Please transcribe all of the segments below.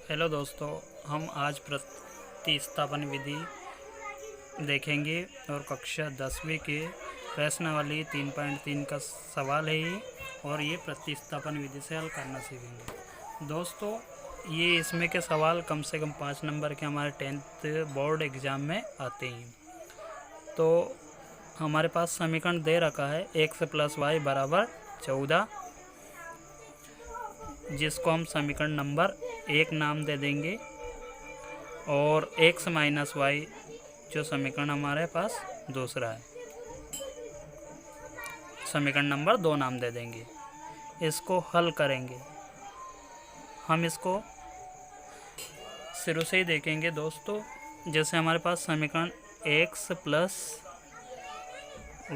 Hello दोस्तों, हम आज प्रतिस्थापन विधि देखेंगे और कक्षा 10वीं के प्रश्नावली 3.3 का सवाल है ये। और ये प्रतिस्थापन विधि से हल करना सीखेंगे दोस्तों। ये इसमें के सवाल कम से कम 5 नंबर के हमारे 10th बोर्ड एग्ज़ाम में आते हैं। तो हमारे पास समीकरण दे रखा है x + y = 14, जिसको हम समीकरण नंबर 1 नाम दे देंगे, और x - y जो समीकरण हमारे पास दूसरा है, समीकरण नंबर 2 नाम दे देंगे। इसको हल करेंगे। हम इसको शुरू से ही देखेंगे दोस्तों। जैसे हमारे पास समीकरण x +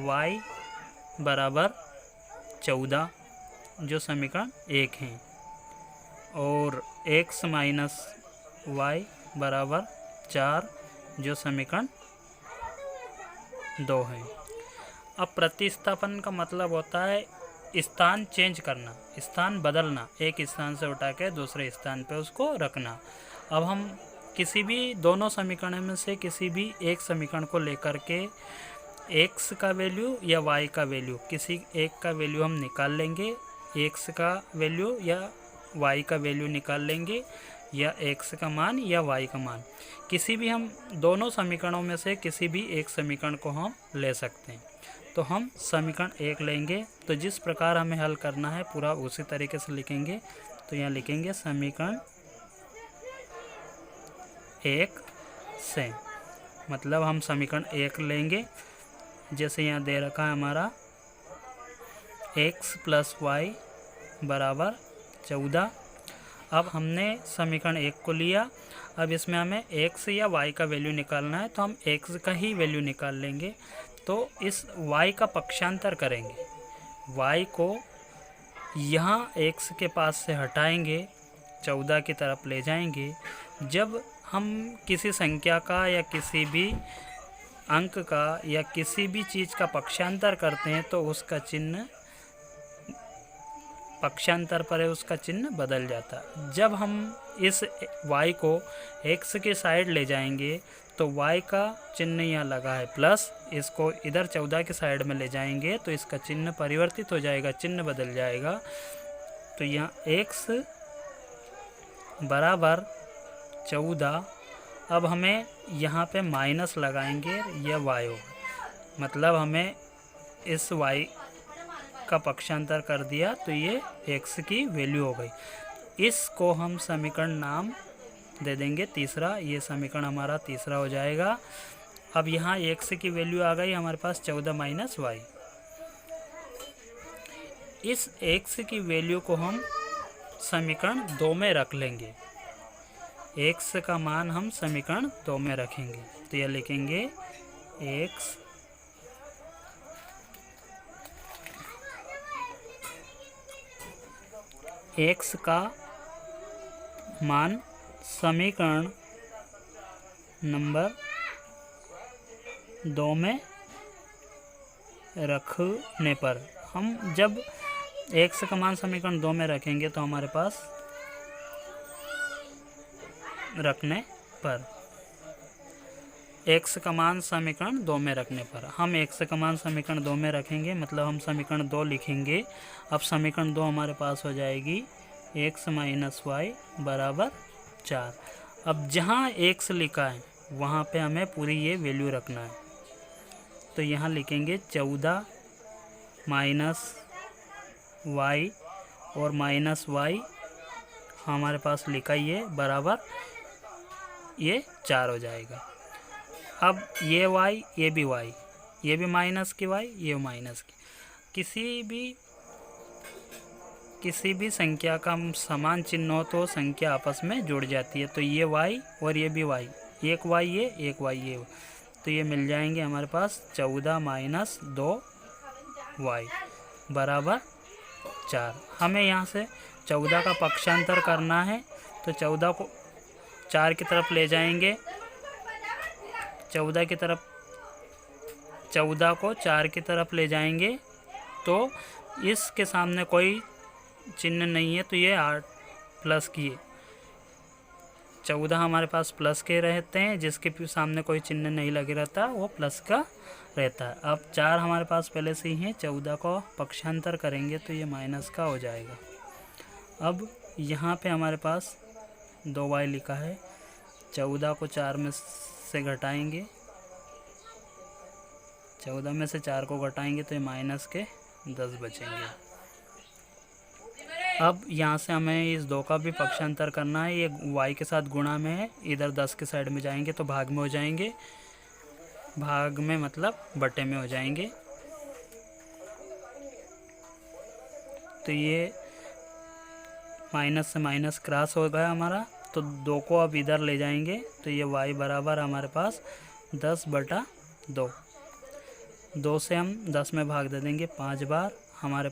y = 14 जो समीकरण 1 है, और x - y = 4 जो समीकरण 2 है। अब प्रतिस्थापन का मतलब होता है स्थान चेंज करना, स्थान बदलना, एक स्थान से उठा के दूसरे स्थान पे उसको रखना। अब हम किसी भी दोनों समीकरण में से किसी भी एक समीकरण को लेकर के x का वैल्यू या y का वैल्यू, किसी एक का वैल्यू हम निकाल लेंगे, x का वैल्यू या y का वैल्यू निकाल लेंगे, या x का मान या y का मान। किसी भी हम दोनों समीकरणों में से किसी भी एक समीकरण को हम ले सकते हैं। तो हम समीकरण 1 लेंगे, तो जिस प्रकार हमें हल करना है पूरा उसी तरीके से लिखेंगे। तो यहाँ लिखेंगे समीकरण 1 से, मतलब हम समीकरण 1 लेंगे। जैसे यहाँ दे रखा है हमारा x + y = 14। अब हमने समीकरण 1 को लिया। अब इसमें हमें x या y का वैल्यू निकालना है, तो हम x का ही वैल्यू निकाल लेंगे। तो इस y का पक्षांतर करेंगे, y को यहाँ x के पास से हटाएंगे, 14 की तरफ ले जाएंगे। जब हम किसी संख्या का या किसी भी अंक का या किसी भी चीज़ का पक्षांतर करते हैं तो उसका चिन्ह, पक्षांतर पर है उसका चिन्ह बदल जाता है। जब हम इस y को x के साइड ले जाएंगे तो y का चिन्ह यहाँ लगा है प्लस, इसको इधर 14 के साइड में ले जाएंगे तो इसका चिन्ह परिवर्तित हो जाएगा, चिन्ह बदल जाएगा। तो यहाँ x = 14। अब हमें यहाँ पे माइनस लगाएंगे, यह y होगा, मतलब हमें इस y का पक्षांतर कर दिया तो ये x की वैल्यू हो गई। इसको हम समीकरण नाम दे देंगे तीसरा, ये समीकरण हमारा तीसरा हो जाएगा। अब यहाँ x की वैल्यू आ गई हमारे पास 14 - y। इस x की वैल्यू को हम समीकरण 2 में रख लेंगे, x का मान हम समीकरण 2 में रखेंगे। तो यह लिखेंगे x का मान समीकरण नंबर 2 में रखने पर, हम जब x का मान समीकरण 2 में रखेंगे तो हमारे पास रखने पर, x का मान समीकरण 2 में रखने पर, हम x का मान समीकरण 2 में रखेंगे, मतलब हम समीकरण 2 लिखेंगे। अब समीकरण 2 हमारे पास हो जाएगी x - y = 4। अब जहाँ x लिखा है वहाँ पे हमें पूरी ये वैल्यू रखना है। तो यहाँ लिखेंगे 14 - y, और -y हमारे पास लिखा ही है बराबर, ये 4 हो जाएगा। अब ये y, ये भी y, ये भी माइनस की y, ये माइनस की, किसी भी संख्या का समान चिन्ह हो तो संख्या आपस में जुड़ जाती है। तो ये y और ये भी y, एक y ये, एक y ये, तो ये मिल जाएंगे हमारे पास 14 - 2y = 4। हमें यहाँ से 14 का पक्षांतर करना है, तो 14 को 4 की तरफ ले जाएंगे, 14 को 4 की तरफ ले जाएंगे तो इसके सामने कोई चिन्ह नहीं है, तो ये 8 प्लस की 14 हमारे पास प्लस के रहते हैं, जिसके सामने कोई चिन्ह नहीं लगे रहता वो प्लस का रहता है। अब 4 हमारे पास पहले से ही हैं, 14 को पक्षांतर करेंगे तो ये माइनस का हो जाएगा। अब यहाँ पे हमारे पास 2y लिखा है, 14 को 4 में से घटाएंगे, 14 में से 4 को घटाएंगे तो ये माइनस के 10 बचेंगे। अब यहाँ से हमें इस 2 का भी पक्षांतर करना है, ये y के साथ गुणा में है, इधर 10 के साइड में जाएंगे तो भाग में हो जाएंगे, भाग में मतलब बटे में हो जाएंगे। तो ये माइनस से माइनस क्रॉस हो गया हमारा, तो 2 को अब इधर ले जाएंगे तो ये y बराबर हमारे पास 10/2। 2 से हम 10 में भाग दे देंगे 5 बार, हमारे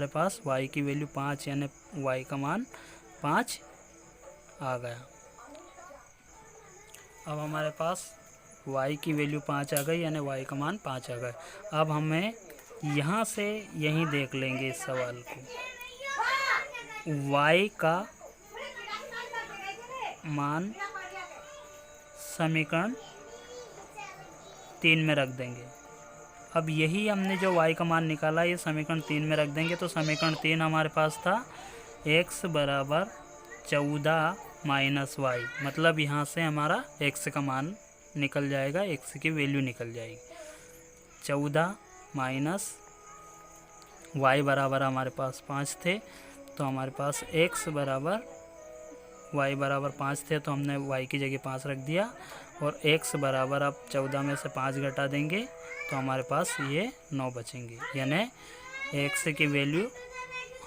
पास y की वैल्यू 5 यानी y का मान 5 आ गया। अब हमारे पास y की वैल्यू 5 आ गई यानी y का मान 5 आ गया। अब हमें यहाँ से यहीं देख लेंगे इस सवाल को, y का मान समीकरण 3 में रख देंगे। अब यही हमने जो y का मान निकाला ये समीकरण 3 में रख देंगे, तो समीकरण 3 हमारे पास था x बराबर 14 माइनस y, मतलब यहाँ से हमारा x का मान निकल जाएगा, x की वैल्यू निकल जाएगी। 14 माइनस y बराबर हमारे पास 5 थे, तो हमारे पास x बराबर y बराबर 5 थे तो हमने y की जगह 5 रख दिया, और x बराबर अब 14 में से 5 घटा देंगे तो हमारे पास ये 9 बचेंगे, यानी x की वैल्यू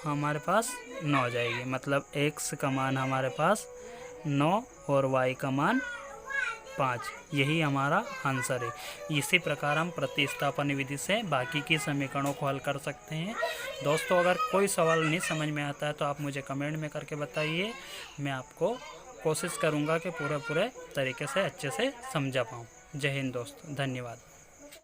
हमारे पास 9 हो जाएगी, मतलब x का मान हमारे पास 9 और y का मान 5। यही हमारा आंसर है। इसी प्रकार हम प्रतिस्थापन विधि से बाकी की समीकरणों को हल कर सकते हैं। दोस्तों, अगर कोई सवाल नहीं समझ में आता है तो आप मुझे कमेंट में करके बताइए, मैं आपको कोशिश करूंगा कि पूरे तरीके से अच्छे से समझा पाऊँ। जय हिंद दोस्तों, धन्यवाद।